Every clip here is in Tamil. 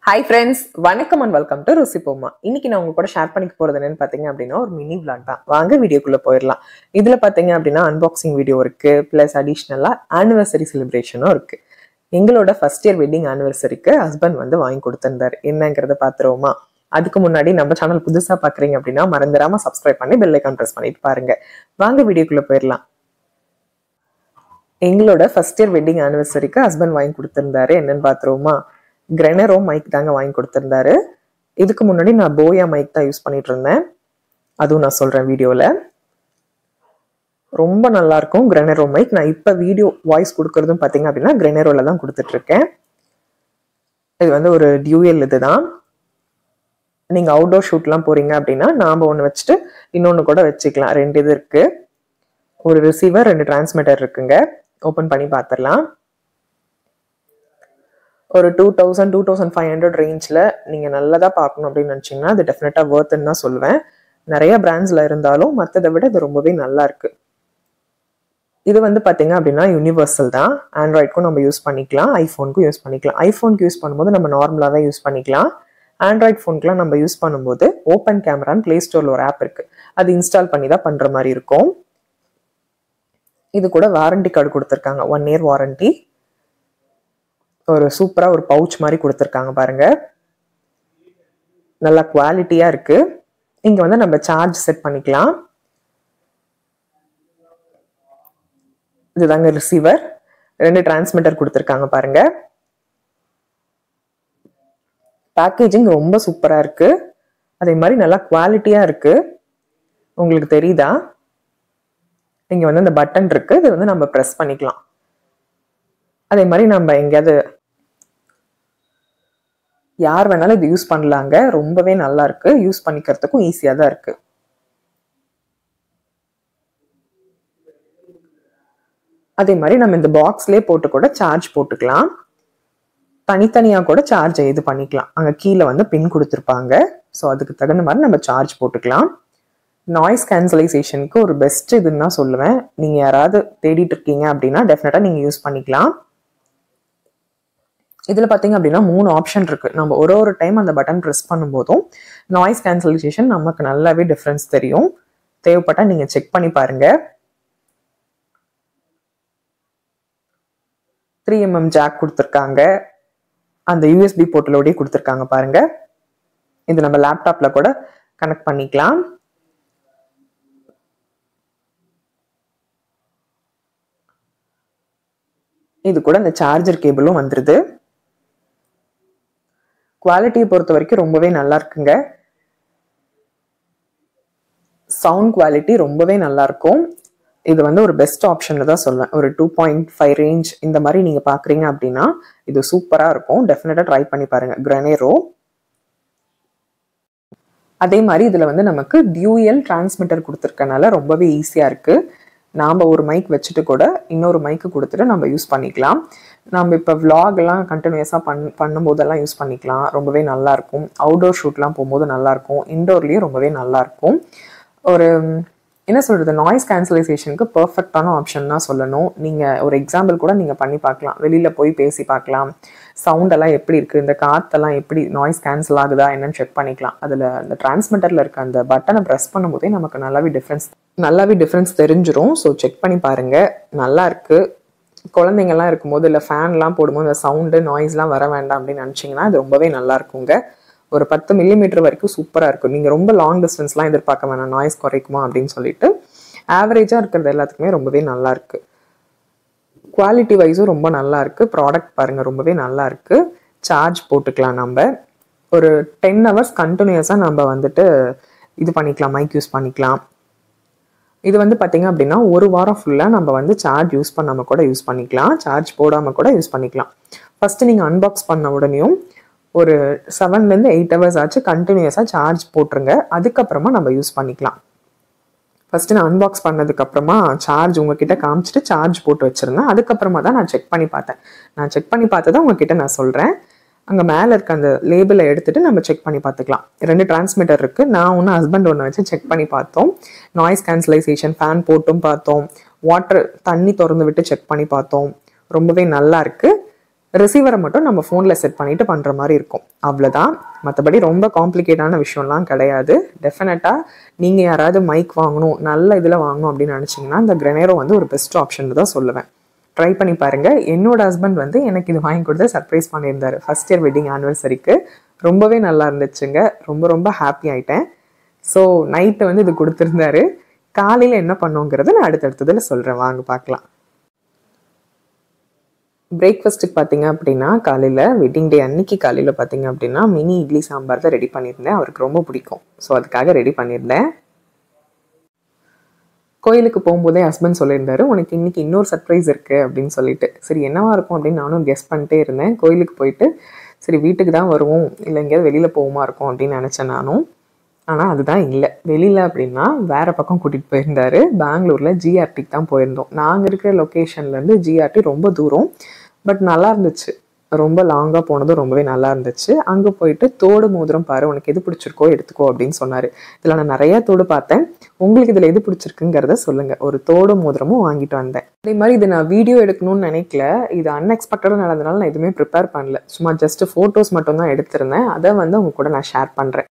Hi friends, வணக்கம் and welcome to ருசிப்போமா. இன்னைக்கு நான் உங்க கூட ஷேர் பண்ணிக்க போறது என்னன்னு பாத்தீங்க அப்படின்னா ஒரு மினி vlog தான். வாங்க வீடியோக்குள்ள போயிடலாம். இதுல பாத்தீங்க அப்படின்னா அன்பாக்சிங் வீடியோ இருக்கு, பிளஸ் அடிஷ்னலா ஆனிவர்சரி செலிப்ரேஷனும் இருக்கு. எங்களோட ஃபர்ஸ்ட் இயர் வெட்டிங் ஆனிவர்சரிக்கு ஹஸ்பண்ட் வந்து வாங்கி கொடுத்திருந்தாரு. என்னங்கறத பாத்துருவோமா? அதுக்கு முன்னாடி நம்ம சேனல் புதுசா பாக்குறீங்க அப்படின்னா மறந்துடாம சப்ஸ்கிரைப் பண்ணி பெல் ஐகான் பிரஸ் பண்ணிட்டு பாருங்க. வாங்க வீடியோக்குள்ள போயிடலாம். எங்களோட ஃபர்ஸ்ட் இயர் வெட்டிங் ஆனிவர்சரிக்கு ஹஸ்பண்ட் வாங்கி கொடுத்திருந்தாரு. என்னன்னு பாத்துருவோமா? கிரெனரோ மைக் தாங்க வாங்கி கொடுத்திருந்தாரு. இதுக்கு முன்னாடி நான் போயா மைக் தான் யூஸ் பண்ணிட்டு இருந்தேன். அதுவும் நான் சொல்றேன் வீடியோல. ரொம்ப நல்லா இருக்கும் கிரெனரோ மைக். நான் இப்ப வீடியோ வாய்ஸ் கொடுக்கறதும் பாத்தீங்க அப்படின்னா கிரெனரோல தான் கொடுத்துட்டு இருக்கேன். இது வந்து ஒரு டியூயல் இதுதான். நீங்க அவுட்டோர் ஷூட்லாம் போறீங்க அப்படின்னா நாம ஒன்று வச்சுட்டு இன்னொன்னு கூட வச்சுக்கலாம். ரெண்டு இது இருக்கு. ஒரு ரிசீவர், ரெண்டு டிரான்ஸ்மிட்டர் இருக்குங்க. ஓபன் பண்ணி பார்த்துடலாம். ஒரு 2000-2500 ரேஞ்சில் நீங்கள் நல்லதாக பார்க்கணும் அப்படின்னு நினச்சிங்கன்னா அது டெஃபினட்டாக வர்த்துன்னு தான் சொல்லுவேன். நிறைய பிராண்ட்ஸில் இருந்தாலும் மற்றதை விட இது ரொம்பவே நல்லா இருக்கு. இது வந்து பார்த்தீங்க அப்படின்னா யூனிவர்சல் தான். ஆண்ட்ராய்டுக்கும் நம்ம யூஸ் பண்ணிக்கலாம், ஐஃபோனுக்கும் யூஸ் பண்ணிக்கலாம். ஐஃபோனுக்கு யூஸ் பண்ணும்போது நம்ம நார்மலாகவே யூஸ் பண்ணிக்கலாம். ஆண்ட்ராய்ட் ஃபோனுக்குலாம் நம்ம யூஸ் பண்ணும்போது ஓப்பன் கேமரான்னு பிளே ஸ்டோரில் ஒரு ஆப் இருக்கு, அது இன்ஸ்டால் பண்ணி தான் பண்ணுற மாதிரி இருக்கும். இது கூட வாரண்டி கார்டு கொடுத்துருக்காங்க, 1 year வாரண்டி. ஒரு சூப்பரா ஒரு பவுச் மாதிரி கொடுத்துருக்காங்க பாருங்க. நல்லா குவாலிட்டியா இருக்கு. இங்க வந்து நம்ம சார்ஜ் செட் பண்ணிக்கலாம். இதுதாங்க ரிசீவர். ரெண்டு டிரான்ஸ்மிட்டர் கொடுத்துருக்காங்க பாருங்க. பேக்கேஜிங் ரொம்ப சூப்பரா இருக்கு. அதே மாதிரி நல்லா குவாலிட்டியா இருக்கு. உங்களுக்கு தெரியுதா? இங்க வந்து இந்த பட்டன் இருக்கு, இது வந்து நம்ம பிரஸ் பண்ணிக்கலாம். அதே மாதிரி நம்ம எங்கேயாவது யார் வேணாலும் இது யூஸ் பண்ணலாங்க. ரொம்பவே நல்லா இருக்கு. யூஸ் பண்ணிக்கிறதுக்கும் ஈஸியா தான் இருக்கு. அதே மாதிரி நம்ம இந்த பாக்ஸ்லயே போட்டு கூட சார்ஜ் போட்டுக்கலாம். தனித்தனியா கூட சார்ஜ் இது பண்ணிக்கலாம். அங்க கீழே வந்து பின் கொடுத்துருப்பாங்க. ஸோ அதுக்கு தகுந்த மாதிரி நம்ம சார்ஜ் போட்டுக்கலாம். நாய்ஸ் கேன்சலைசேஷனுக்கு ஒரு பெஸ்ட் இதுன்னு தான் சொல்லுவேன். நீங்க யாராவது தேடிட்டு இருக்கீங்க அப்படின்னா டெஃபினட்டா நீங்க யூஸ் பண்ணிக்கலாம். இதுல பாத்தீங்க அப்படின்னா 3 ஆப்ஷன் இருக்கு. நம்ம ஒரு டைம் அந்த பட்டன் ப்ரெஸ் பண்ணும்போதும் நாய்ஸ் கேன்சலைசேஷன் நமக்கு நல்லாவே டிஃபரன்ஸ் தெரியும். தேவைப்பட்டா நீங்க செக் பண்ணி பாருங்க. 3mm ஜாக் கொடுத்துருக்காங்க. அந்த யூஎஸ்பி போர்ட்டலோடய கொடுத்துருக்காங்க பாருங்க. இது நம்ம லேப்டாப்ல கூட கனெக்ட் பண்ணிக்கலாம். இது கூட இந்த சார்ஜர் கேபிளும் வந்துருது. குவாலிட்டியை பொறுத்த வரைக்கும் ரொம்பவே நல்லா இருக்குங்க. சவுண்ட் குவாலிட்டி ரொம்பவே நல்லா இருக்கும். இது வந்து ஒரு பெஸ்ட் ஆப்ஷன் தான் சொல்லுவேன். ஒரு 2.5 ரேஞ்ச் இந்த மாதிரி நீங்க பாக்குறீங்க அப்படின்னா இது சூப்பரா இருக்கும். டெஃபினட்டா ட்ரை பண்ணி பாருங்க கிரெனரோ. அதே மாதிரி இதுல வந்து நமக்கு டியூயல் டிரான்ஸ்மிட்டர் கொடுத்துருக்கனால ரொம்பவே ஈஸியா இருக்கு. நாம் ஒரு மைக் வச்சுட்டு கூட இன்னொரு மைக்கு கொடுத்துட்டு நம்ம யூஸ் பண்ணிக்கலாம். நம்ம இப்போ விளாக் எல்லாம் கண்டினியூஸாக பண்ணும்போதெல்லாம் யூஸ் பண்ணிக்கலாம். ரொம்பவே நல்லா இருக்கும். அவுட்டோர் ஷூட்லாம் போகும்போது நல்லா இருக்கும். இன்டோர்லேயும் ரொம்பவே நல்லா இருக்கும். ஒரு என்ன சொல்றது, நாய்ஸ் கேன்சலைசேஷனுக்கு பர்ஃபெக்டான ஆப்ஷன் தான் சொல்லணும். நீங்கள் ஒரு எக்ஸாம்பிள் கூட நீங்கள் பண்ணி பார்க்கலாம். வெளியில் போய் பேசி பார்க்கலாம். சவுண்டெல்லாம் எப்படி இருக்குது, இந்த காற்றெல்லாம் எப்படி நாய்ஸ் கேன்சல் ஆகுதா என்னன்னு செக் பண்ணிக்கலாம். அதில் அந்த டிரான்ஸ்மிட்டரில் இருக்க அந்த பட்டனை ப்ரெஸ் பண்ணும்போதே நமக்கு நல்லாவே டிஃப்ரென்ஸ் தெரிஞ்சிடும். ஸோ செக் பண்ணி பாருங்க. நல்லா இருக்கு. குழந்தைங்கள்லாம் இருக்கும்போது இல்லை ஃபேன்லாம் போடும்போது இந்த சவுண்டு நாய்ஸ்லாம் வர வேண்டாம் அப்படின்னு நினச்சிங்கன்னா இது ரொம்பவே நல்லா இருக்குங்க. ஒரு 10 mm வரைக்கும் சூப்பராக இருக்கும். நீங்கள் ரொம்ப லாங் டிஸ்டன்ஸ்லாம் எதிர்பார்க்க வேணாம் நாய்ஸ் குறைக்குமா அப்படின்னு சொல்லிட்டு. ஆவரேஜாக இருக்கிறது எல்லாத்துக்குமே ரொம்பவே நல்லா இருக்கு. குவாலிட்டி வைஸும் ரொம்ப நல்லா இருக்கு. ப்ராடக்ட் பாருங்க ரொம்பவே நல்லா இருக்கு. சார்ஜ் போட்டுக்கலாம். நம்ம ஒரு 10 hours கண்டினியூஸாக நம்ம வந்துட்டு இது பண்ணிக்கலாம், மைக் யூஸ் பண்ணிக்கலாம். இது வந்து பார்த்தீங்க அப்படின்னா ஒரு வாரம் ஃபுல்லாக நம்ம வந்து சார்ஜ் யூஸ் பண்ணாமல் கூட யூஸ் பண்ணிக்கலாம், சார்ஜ் போடாமல் கூட யூஸ் பண்ணிக்கலாம். ஃபஸ்ட்டு நீங்கள் அன்பாக்ஸ் பண்ண உடனேயும் ஒரு 7 to 8 hours ஆச்சு கண்டினியூஸாக சார்ஜ் போட்டுருங்க. அதுக்கப்புறமா நம்ம யூஸ் பண்ணிக்கலாம். ஃபஸ்ட்டு நான் அன்பாக்ஸ் பண்ணதுக்கப்புறமா சார்ஜ் உங்ககிட்ட காமிச்சிட்டு சார்ஜ் போட்டு வச்சுருந்தேன். அதுக்கப்புறமா தான் நான் செக் பண்ணி பார்த்தேன். நான் செக் பண்ணி பார்த்ததை உங்ககிட்ட நான் சொல்கிறேன். அங்கே மேலே இருக்க அந்த லேபிளை எடுத்துட்டு நம்ம செக் பண்ணி பார்த்துக்கலாம். 2 டிரான்ஸ்மிட்டர் இருக்கு. நான் ஒன்று, ஹஸ்பண்ட் ஒன்று வச்சு செக் பண்ணி பார்த்தோம். நாய்ஸ் கேன்சலைசேஷன் ஃபேன் போட்டும் பார்த்தோம். தண்ணி திறந்து விட்டு செக் பண்ணி பார்த்தோம். ரொம்பவே நல்லா இருக்கு. ரிசீவரை மட்டும் நம்ம ஃபோனில் செட் பண்ணிவிட்டு பண்ணுற மாதிரி இருக்கும். அவ்வளோதான். மற்றபடி ரொம்ப காம்ப்ளிகேட்டான விஷயம்லாம் கிடையாது. டெஃபினட்டாக நீங்கள் யாராவது மைக் வாங்கணும், நல்ல இதில் வாங்கணும் அப்படின்னு நினச்சிங்கன்னா இந்த கிரெனேரோ வந்து ஒரு பெஸ்ட் ஆப்ஷன் தான் சொல்லுவேன். ட்ரை பண்ணி பாருங்கள். என்னோட ஹஸ்பண்ட் வந்து எனக்கு இது வாங்கி கொடுத்து சர்ப்ரைஸ் பண்ணியிருந்தாரு ஃபர்ஸ்ட் இயர் வெட்டிங் ஆனிவர்சரிக்கு. ரொம்பவே நல்லா இருந்துச்சுங்க. ரொம்ப ரொம்ப ஹாப்பி ஆகிட்டேன். ஸோ நைட்டு வந்து இது கொடுத்துருந்தாரு. காலையில் என்ன பண்ணோங்கிறத நான் அடுத்தடுத்ததில் சொல்கிறேன், வாங்க பார்க்கலாம். பிரேக்ஃபாஸ்ட்டுக்கு பார்த்தீங்க அப்படின்னா காலையில் வெட்டிங் டே அன்னைக்கு காலையில் பார்த்தீங்க அப்படின்னா மினி இட்லி சாம்பார் தான் ரெடி பண்ணியிருந்தேன். அவருக்கு ரொம்ப பிடிக்கும். ஸோ அதுக்காக ரெடி பண்ணியிருந்தேன். கோயிலுக்கு போகும்போதே ஹஸ்பண்ட் சொல்லியிருந்தாரு, உனக்கு இன்னைக்கு இன்னொரு சர்ப்ரைஸ் இருக்குது அப்படின்னு சொல்லிட்டு. சரி என்னவா இருக்கும் அப்படின்னு நானும் கெஸ் பண்ணிட்டே இருந்தேன். கோயிலுக்கு போயிட்டு சரி வீட்டுக்கு தான் வருவோம், இல்லை எங்கேயாவது வெளியில் போகுமா இருக்கும் அப்படின்னு நினச்சேன் நானும். ஆனால் அதுதான் இல்லை. வெளியில் அப்படின்னா வேறு பக்கம் கூட்டிகிட்டு போயிருந்தாரு. பெங்களூரில் ஜிஆர்டிக்கு தான் போயிருந்தோம். நாங்கள் இருக்கிற லொக்கேஷன்லேருந்து ஜிஆர்டி ரொம்ப தூரம், பட் நல்லா இருந்துச்சு. ரொம்ப லாங்காக போனதும் ரொம்பவே நல்லா இருந்துச்சு. அங்கே போயிட்டு தோடு மோதிரம் பாரு, உனக்கு எது பிடிச்சிருக்கோ எடுத்துக்கோ அப்படின்னு சொன்னார். இதில் நான் நிறையா தோடு பார்த்தேன். உங்களுக்கு இதில் எது பிடிச்சிருக்குங்கிறத சொல்லுங்கள். ஒரு தோடு மோதிரமும் வாங்கிட்டு வந்தேன். அதே மாதிரி இது நான் வீடியோ எடுக்கணும்னு நினைக்கல. இது அன்எக்ஸ்பெக்டடாக நடந்தனால நான் எதுவுமே ப்ரிப்பேர் பண்ணல. சும்மா ஜஸ்ட் ஃபோட்டோஸ் மட்டும் தான் எடுத்திருந்தேன். அதை வந்து உங்க கூட நான் ஷேர் பண்ணுறேன்.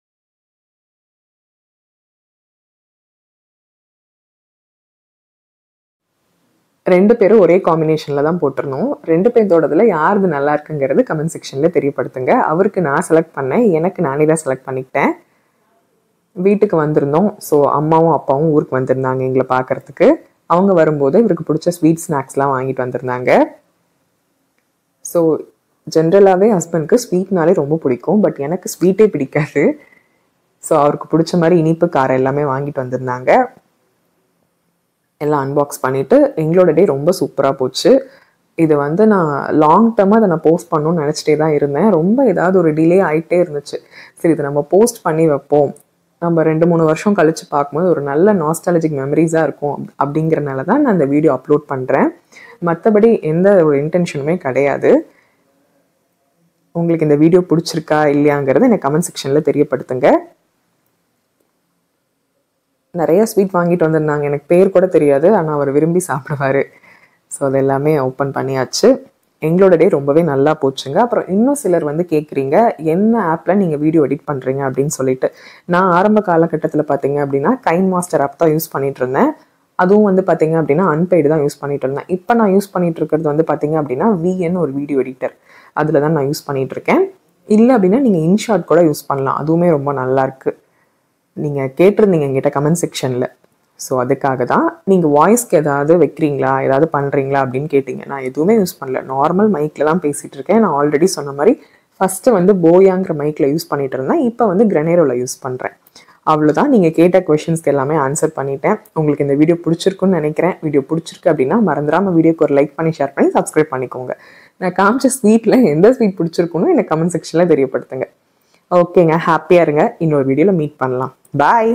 ரெண்டு பேரும் ஒரே காம்பினேஷனில் தான் போட்டிருந்தோம். ரெண்டு பேர்த்தோடதில் யாருது நல்லா இருக்குங்கிறது கமெண்ட் செக்ஷனில் தெரியப்படுத்துங்க. அவருக்கு நான் செலக்ட் பண்ணேன், எனக்கு நானே தான் செலக்ட் பண்ணிக்கிட்டேன். வீட்டுக்கு வந்திருந்தோம். ஸோ அம்மாவும் அப்பாவும் ஊருக்கு வந்திருந்தாங்க எங்களை பார்க்குறதுக்கு. அவங்க வரும்போது இவருக்கு பிடிச்ச ஸ்வீட் ஸ்நாக்ஸ்லாம் வாங்கிட்டு வந்திருந்தாங்க. ஸோ ஜென்ரலாகவே ஹஸ்பண்ட்க்கு ஸ்வீட்னாலே ரொம்ப பிடிக்கும், பட் எனக்கு ஸ்வீட்டே பிடிக்காது. ஸோ அவருக்கு பிடிச்ச மாதிரி இனிப்பு காரம் எல்லாமே வாங்கிட்டு வந்திருந்தாங்க. எல்லாம் அன்பாக்ஸ் பண்ணிவிட்டு எங்களோட டே ரொம்ப சூப்பராக போச்சு. இது வந்து நான் லாங் டர்மாக அதை நான் போஸ்ட் பண்ணணும்னு நினச்சிட்டே தான் இருந்தேன். ரொம்ப ஏதாவது ஒரு டிலே ஆகிட்டே இருந்துச்சு. சரி இதை நம்ம போஸ்ட் பண்ணி வைப்போம், நம்ம 2-3 வருஷம் கழித்து பார்க்கும்போது ஒரு நல்ல நாஸ்டாலஜிக் மெமரிஸாக இருக்கும் அப்படிங்கிறனால தான் நான் இந்த வீடியோ அப்லோட் பண்ணுறேன். மற்றபடி எந்த ஒரு இன்டென்ஷனுமே கிடையாது. உங்களுக்கு இந்த வீடியோ பிடிச்சிருக்கா இல்லையாங்கிறத எனக்கு கமெண்ட் செக்ஷனில் தெரியப்படுத்துங்க. நிறைய ஸ்வீட் வாங்கிட்டு வந்திருந்தாங்க. எனக்கு பேர் கூட தெரியாது, ஆனால் அவர் விரும்பி சாப்பிடுவார். ஸோ அது எல்லாமே ஓப்பன் பண்ணியாச்சு. எங்களோட டே ரொம்பவே நல்லா போச்சுங்க. அப்புறம் இன்னும் சிலர் வந்து கேட்குறீங்க, என்ன ஆப்பில் நீங்கள் வீடியோ எடிட் பண்ணுறீங்க அப்படின்னு சொல்லிட்டு. நான் ஆரம்ப காலகட்டத்தில் பார்த்தீங்க அப்படின்னா கைன் மாஸ்டர் ஆப் தான் யூஸ் பண்ணிட்டு இருந்தேன். அதுவும் வந்து பார்த்தீங்க அப்படின்னா அன்பெய்டு தான் யூஸ் பண்ணிட்டு இருந்தேன். இப்போ நான் யூஸ் பண்ணிட்டு இருக்கிறது வந்து பார்த்தீங்க அப்படின்னா VN ஒரு வீடியோ எடிட்டர், அதில் தான் நான் யூஸ் பண்ணிட்டு இருக்கேன். இல்லை அப்படின்னா நீங்கள் இன்ஷாட் கூட யூஸ் பண்ணலாம், அதுவுமே ரொம்ப நல்லாயிருக்கு. நீங்கள் கேட்டிருந்தீங்க எங்கிட்ட கமெண்ட் செக்ஷனில். ஸோ அதுக்காக தான். நீங்கள் வாய்ஸ்க்கு ஏதாவது வைக்கிறீங்களா, ஏதாவது பண்ணுறீங்களா அப்படின்னு கேட்டிங்க. நான் எதுவுமே யூஸ் பண்ணல, நார்மல் மைக்கில் தான் பேசிகிட்டு இருக்கேன். நான் ஆல்ரெடி சொன்ன மாதிரி ஃபஸ்ட்டு வந்து போயாங்கிற மைக்கில் யூஸ் பண்ணிட்டு இருந்தேன். இப்போ வந்து கிரெனேரோவில் யூஸ் பண்ணுறேன். அவ்வளோதான். நீங்கள் கேட்ட கொஷின்ஸ்க்கு எல்லாமே ஆன்சர் பண்ணிட்டேன். உங்களுக்கு இந்த வீடியோ பிடிச்சிருக்குன்னு நினைக்கிறேன். வீடியோ பிடிச்சிருக்கு அப்படின்னா மறந்துடாமல் வீடியோக்கு ஒரு லைக் பண்ணி ஷேர் பண்ணி சப்ஸ்கிரைப் பண்ணிக்கோங்க. நான் காமிச்ச ஸ்வீட்டில் எந்த ஸ்வீட் பிடிச்சிருக்குன்னு எனக்கு கமெண்ட் செக்ஷனில் தெரியப்படுத்துங்க. ஓகேங்க, ஹாப்பியாக இருங்க. இன்னொரு வீடியோவில் மீட் பண்ணலாம். பாய்.